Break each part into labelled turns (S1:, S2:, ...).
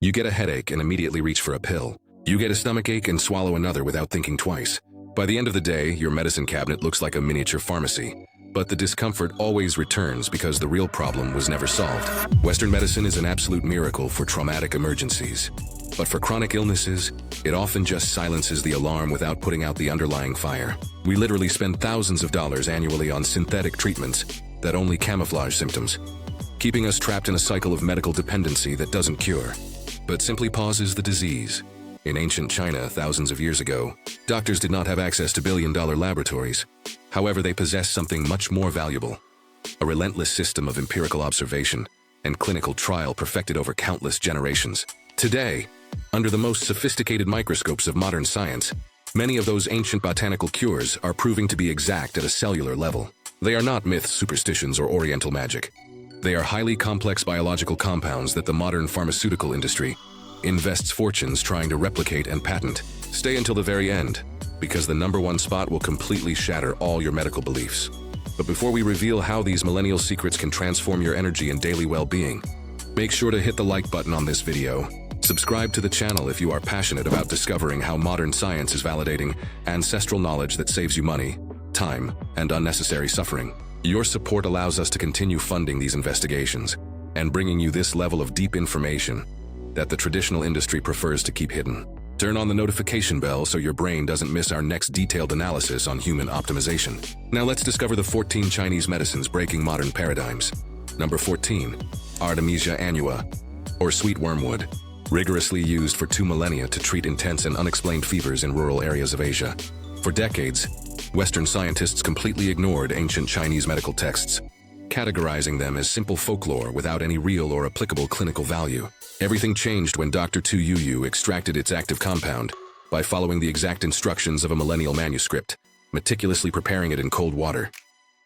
S1: You get a headache and immediately reach for a pill. You get a stomachache and swallow another without thinking twice. By the end of the day, your medicine cabinet looks like a miniature pharmacy. But the discomfort always returns because the real problem was never solved. Western medicine is an absolute miracle for traumatic emergencies. But for chronic illnesses, it often just silences the alarm without putting out the underlying fire. We literally spend thousands of dollars annually on synthetic treatments that only camouflage symptoms, keeping us trapped in a cycle of medical dependency that doesn't cure, but simply pauses the disease. In ancient China, thousands of years ago, doctors did not have access to billion-dollar laboratories. However, they possessed something much more valuable: a relentless system of empirical observation and clinical trial perfected over countless generations. Today, under the most sophisticated microscopes of modern science, many of those ancient botanical cures are proving to be exact at a cellular level. They are not myths, superstitions, or oriental magic. They are highly complex biological compounds that the modern pharmaceutical industry invests fortunes trying to replicate and patent. Stay until the very end, because the #1 spot will completely shatter all your medical beliefs. But before we reveal how these millennial secrets can transform your energy and daily well-being, make sure to hit the like button on this video. Subscribe to the channel if you are passionate about discovering how modern science is validating ancestral knowledge that saves you money, time, and unnecessary suffering. Your support allows us to continue funding these investigations and bringing you this level of deep information that the traditional industry prefers to keep hidden. Turn on the notification bell so your brain doesn't miss our next detailed analysis on human optimization. Now let's discover the 14 Chinese medicines breaking modern paradigms. Number 14. Artemisia annua, or sweet wormwood. Rigorously used for 2 millennia to treat intense and unexplained fevers in rural areas of Asia. For decades, Western scientists completely ignored ancient Chinese medical texts, categorizing them as simple folklore without any real or applicable clinical value. Everything changed when Dr. Tu Youyou extracted its active compound by following the exact instructions of a millennial manuscript, meticulously preparing it in cold water.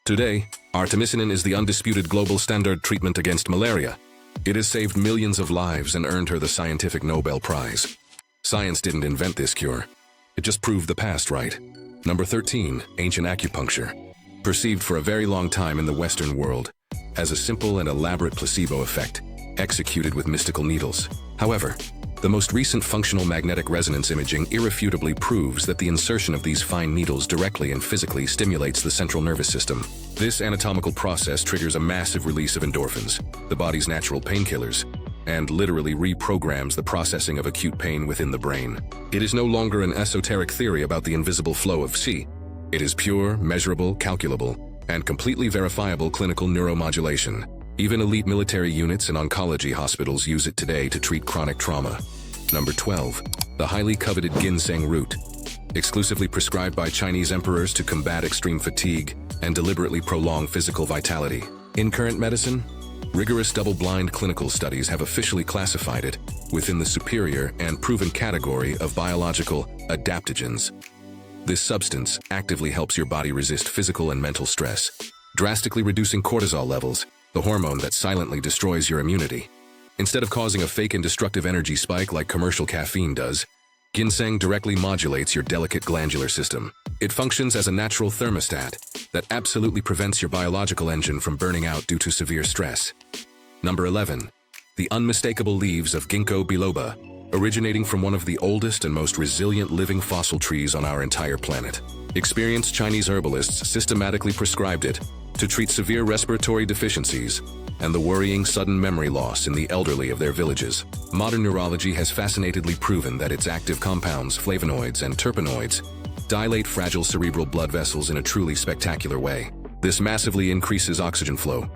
S1: Today, artemisinin is the undisputed global standard treatment against malaria. It has saved millions of lives and earned her the Scientific Nobel Prize. Science didn't invent this cure. It just proved the past right. Number 13. Ancient acupuncture. Perceived for a very long time in the Western world as a simple and elaborate placebo effect, executed with mystical needles. However, the most recent functional magnetic resonance imaging irrefutably proves that the insertion of these fine needles directly and physically stimulates the central nervous system. This anatomical process triggers a massive release of endorphins, the body's natural painkillers, and literally reprograms the processing of acute pain within the brain. It is no longer an esoteric theory about the invisible flow of qi. It is pure, measurable, calculable, and completely verifiable clinical neuromodulation. Even elite military units and oncology hospitals use it today to treat chronic trauma. Number 12. The highly coveted ginseng root. Exclusively prescribed by Chinese emperors to combat extreme fatigue and deliberately prolong physical vitality. In current medicine, rigorous double-blind clinical studies have officially classified it within the superior and proven category of biological adaptogens. This substance actively helps your body resist physical and mental stress, drastically reducing cortisol levels, the hormone that silently destroys your immunity. Instead of causing a fake and destructive energy spike like commercial caffeine does, ginseng directly modulates your delicate glandular system. It functions as a natural thermostat that absolutely prevents your biological engine from burning out due to severe stress. Number 11. The unmistakable leaves of ginkgo biloba, originating from one of the oldest and most resilient living fossil trees on our entire planet. Experienced Chinese herbalists systematically prescribed it to treat severe respiratory deficiencies and the worrying sudden memory loss in the elderly of their villages. Modern neurology has fascinatedly proven that its active compounds, flavonoids, and terpenoids dilate fragile cerebral blood vessels in a truly spectacular way. This massively increases oxygen flow,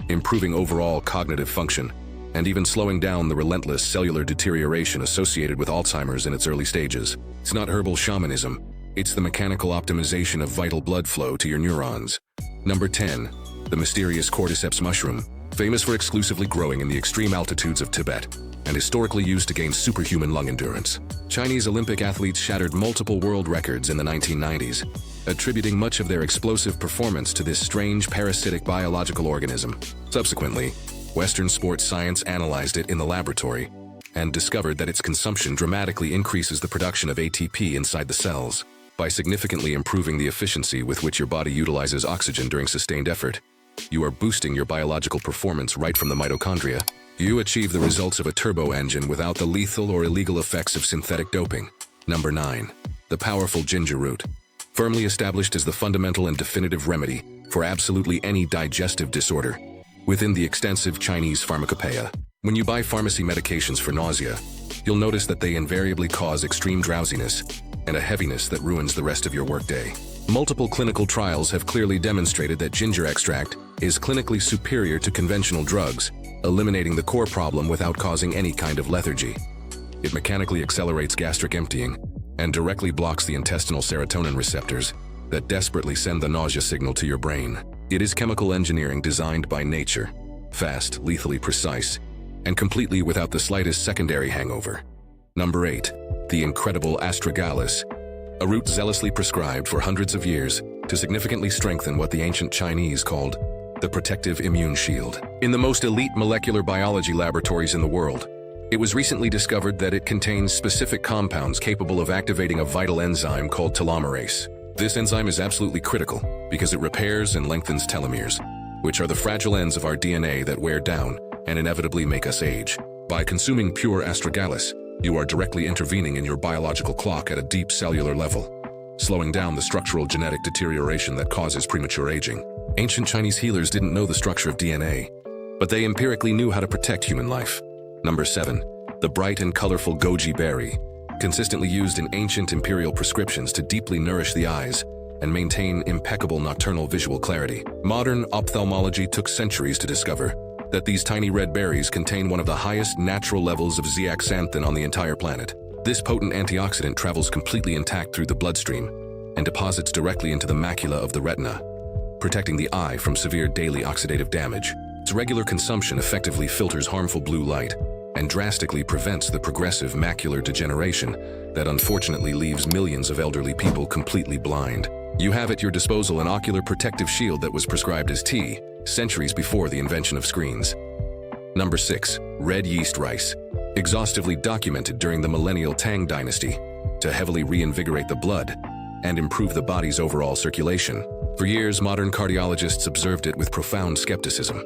S1: improving overall cognitive function, and even slowing down the relentless cellular deterioration associated with Alzheimer's in its early stages. It's not herbal shamanism, it's the mechanical optimization of vital blood flow to your neurons. Number 10. The mysterious cordyceps mushroom, famous for exclusively growing in the extreme altitudes of Tibet, and historically used to gain superhuman lung endurance. Chinese Olympic athletes shattered multiple world records in the 1990s, attributing much of their explosive performance to this strange parasitic biological organism. Subsequently, Western sports science analyzed it in the laboratory and discovered that its consumption dramatically increases the production of ATP inside the cells. By significantly improving the efficiency with which your body utilizes oxygen during sustained effort, you are boosting your biological performance right from the mitochondria. You achieve the results of a turbo engine without the lethal or illegal effects of synthetic doping. Number 9. The powerful ginger root. Firmly established as the fundamental and definitive remedy for absolutely any digestive disorder within the extensive Chinese pharmacopoeia. When you buy pharmacy medications for nausea, you'll notice that they invariably cause extreme drowsiness and a heaviness that ruins the rest of your workday. Multiple clinical trials have clearly demonstrated that ginger extract is clinically superior to conventional drugs, eliminating the core problem without causing any kind of lethargy. It mechanically accelerates gastric emptying and directly blocks the intestinal serotonin receptors that desperately send the nausea signal to your brain. It is chemical engineering designed by nature, fast, lethally precise, and completely without the slightest secondary hangover. Number 8. The incredible astragalus, a root zealously prescribed for hundreds of years to significantly strengthen what the ancient Chinese called the protective immune shield. In the most elite molecular biology laboratories in the world, it was recently discovered that it contains specific compounds capable of activating a vital enzyme called telomerase. This enzyme is absolutely critical because it repairs and lengthens telomeres, which are the fragile ends of our DNA that wear down and inevitably make us age. By consuming pure astragalus, you are directly intervening in your biological clock at a deep cellular level, slowing down the structural genetic deterioration that causes premature aging. Ancient Chinese healers didn't know the structure of DNA, but they empirically knew how to protect human life. Number 7. The bright and colorful goji berry, consistently used in ancient imperial prescriptions to deeply nourish the eyes and maintain impeccable nocturnal visual clarity. Modern ophthalmology took centuries to discover that these tiny red berries contain one of the highest natural levels of zeaxanthin on the entire planet. This potent antioxidant travels completely intact through the bloodstream and deposits directly into the macula of the retina, protecting the eye from severe daily oxidative damage. Its regular consumption effectively filters harmful blue light and drastically prevents the progressive macular degeneration that unfortunately leaves millions of elderly people completely blind. You have at your disposal an ocular protective shield that was prescribed as tea centuries before the invention of screens. Number 6. Red yeast rice. Exhaustively documented during the millennial Tang dynasty to heavily reinvigorate the blood and improve the body's overall circulation. For years, modern cardiologists observed it with profound skepticism,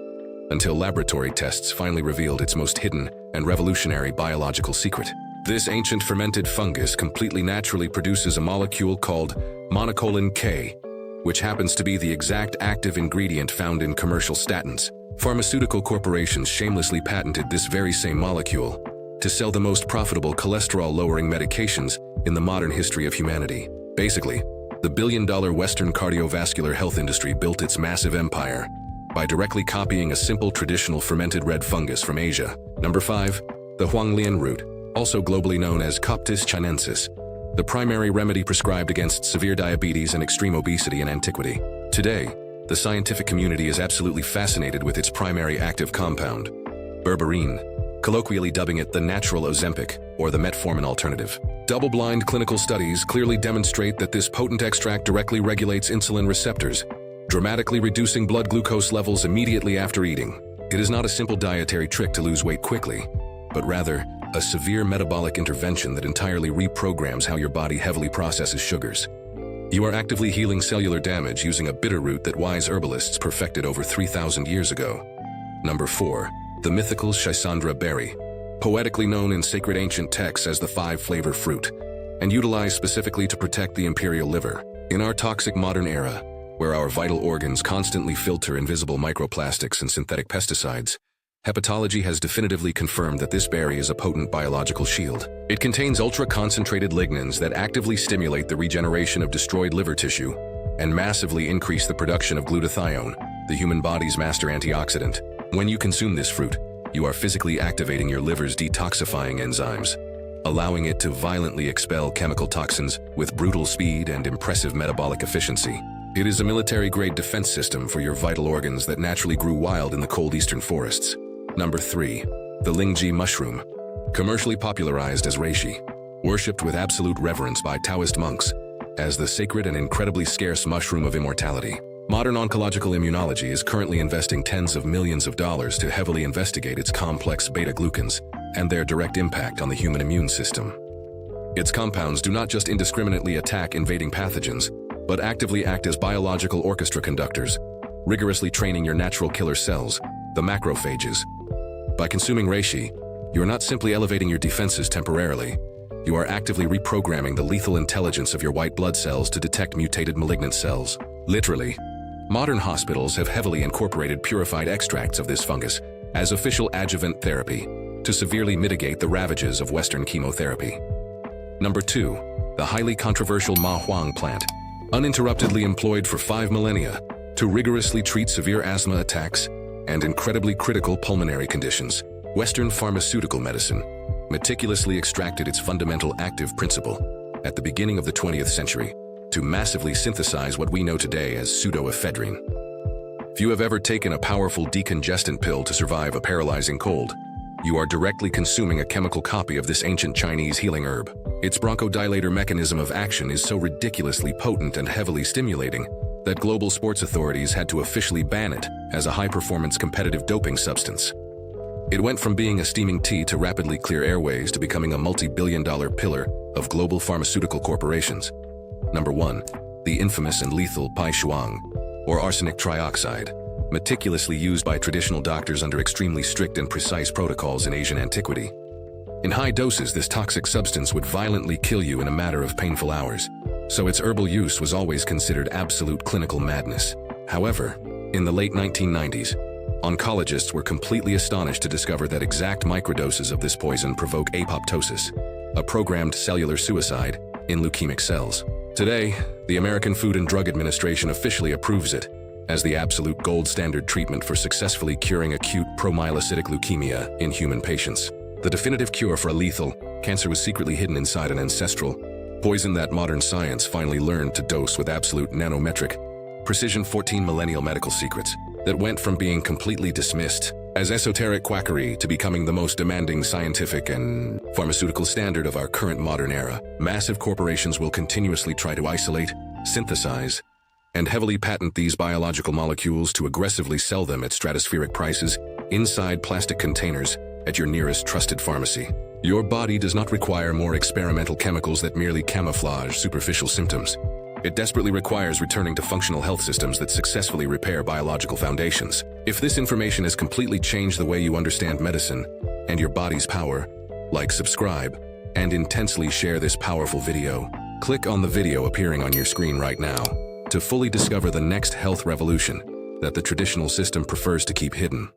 S1: until laboratory tests finally revealed its most hidden and revolutionary biological secret. This ancient fermented fungus completely naturally produces a molecule called monocolin K, which happens to be the exact active ingredient found in commercial statins. Pharmaceutical corporations shamelessly patented this very same molecule to sell the most profitable cholesterol-lowering medications in the modern history of humanity. Basically, the billion-dollar Western cardiovascular health industry built its massive empire by directly copying a simple traditional fermented red fungus from Asia. Number 5. The Huanglian root, also globally known as Coptis chinensis, the primary remedy prescribed against severe diabetes and extreme obesity in antiquity. Today, the scientific community is absolutely fascinated with its primary active compound, berberine, colloquially dubbing it the natural Ozempic or the metformin alternative. Double-blind clinical studies clearly demonstrate that this potent extract directly regulates insulin receptors, dramatically reducing blood glucose levels immediately after eating. It is not a simple dietary trick to lose weight quickly, but rather a severe metabolic intervention that entirely reprograms how your body heavily processes sugars. You are actively healing cellular damage using a bitter root that wise herbalists perfected over 3,000 years ago. Number 4. The mythical Schisandra berry, poetically known in sacred ancient texts as the five-flavor fruit, and utilized specifically to protect the imperial liver. In our toxic modern era, where our vital organs constantly filter invisible microplastics and synthetic pesticides, hepatology has definitively confirmed that this berry is a potent biological shield. It contains ultra-concentrated lignans that actively stimulate the regeneration of destroyed liver tissue and massively increase the production of glutathione, the human body's master antioxidant. When you consume this fruit, you are physically activating your liver's detoxifying enzymes, allowing it to violently expel chemical toxins with brutal speed and impressive metabolic efficiency. It is a military-grade defense system for your vital organs that naturally grew wild in the cold eastern forests. Number 3. The Lingji mushroom, commercially popularized as reishi, worshipped with absolute reverence by Taoist monks as the sacred and incredibly scarce mushroom of immortality. Modern oncological immunology is currently investing tens of millions of dollars to heavily investigate its complex beta-glucans and their direct impact on the human immune system. Its compounds do not just indiscriminately attack invading pathogens, but actively act as biological orchestra conductors, rigorously training your natural killer cells, the macrophages, By consuming reishi, you are not simply elevating your defenses temporarily. You are actively reprogramming the lethal intelligence of your white blood cells to detect mutated malignant cells. Literally, modern hospitals have heavily incorporated purified extracts of this fungus as official adjuvant therapy to severely mitigate the ravages of Western chemotherapy. Number 2. The highly controversial ma huang plant, uninterruptedly employed for 5 millennia to rigorously treat severe asthma attacks and incredibly critical pulmonary conditions. Western pharmaceutical medicine meticulously extracted its fundamental active principle at the beginning of the 20th century to massively synthesize what we know today as pseudoephedrine. If you have ever taken a powerful decongestant pill to survive a paralyzing cold, you are directly consuming a chemical copy of this ancient Chinese healing herb. Its bronchodilator mechanism of action is so ridiculously potent and heavily stimulating that global sports authorities had to officially ban it as a high-performance competitive doping substance. It went from being a steaming tea to rapidly clear airways to becoming a multi-billion-dollar pillar of global pharmaceutical corporations. Number 1. The infamous and lethal pai shuang, or arsenic trioxide, meticulously used by traditional doctors under extremely strict and precise protocols in Asian antiquity. In high doses, this toxic substance would violently kill you in a matter of painful hours, so its herbal use was always considered absolute clinical madness. However, in the late 1990s, oncologists were completely astonished to discover that exact microdoses of this poison provoke apoptosis, a programmed cellular suicide in leukemic cells. Today, the American Food and Drug Administration officially approves it as the absolute gold standard treatment for successfully curing acute promyelocytic leukemia in human patients. The definitive cure for a lethal cancer was secretly hidden inside an ancestral poison that modern science finally learned to dose with absolute nanometric precision. 14 millennial medical secrets that went from being completely dismissed as esoteric quackery to becoming the most demanding scientific and pharmaceutical standard of our current modern era. Massive corporations will continuously try to isolate, synthesize, and heavily patent these biological molecules to aggressively sell them at stratospheric prices inside plastic containers at your nearest trusted pharmacy. Your body does not require more experimental chemicals that merely camouflage superficial symptoms. It desperately requires returning to functional health systems that successfully repair biological foundations. If this information has completely changed the way you understand medicine and your body's power, like, subscribe, and intensely share this powerful video. Click on the video appearing on your screen right now to fully discover the next health revolution that the traditional system prefers to keep hidden.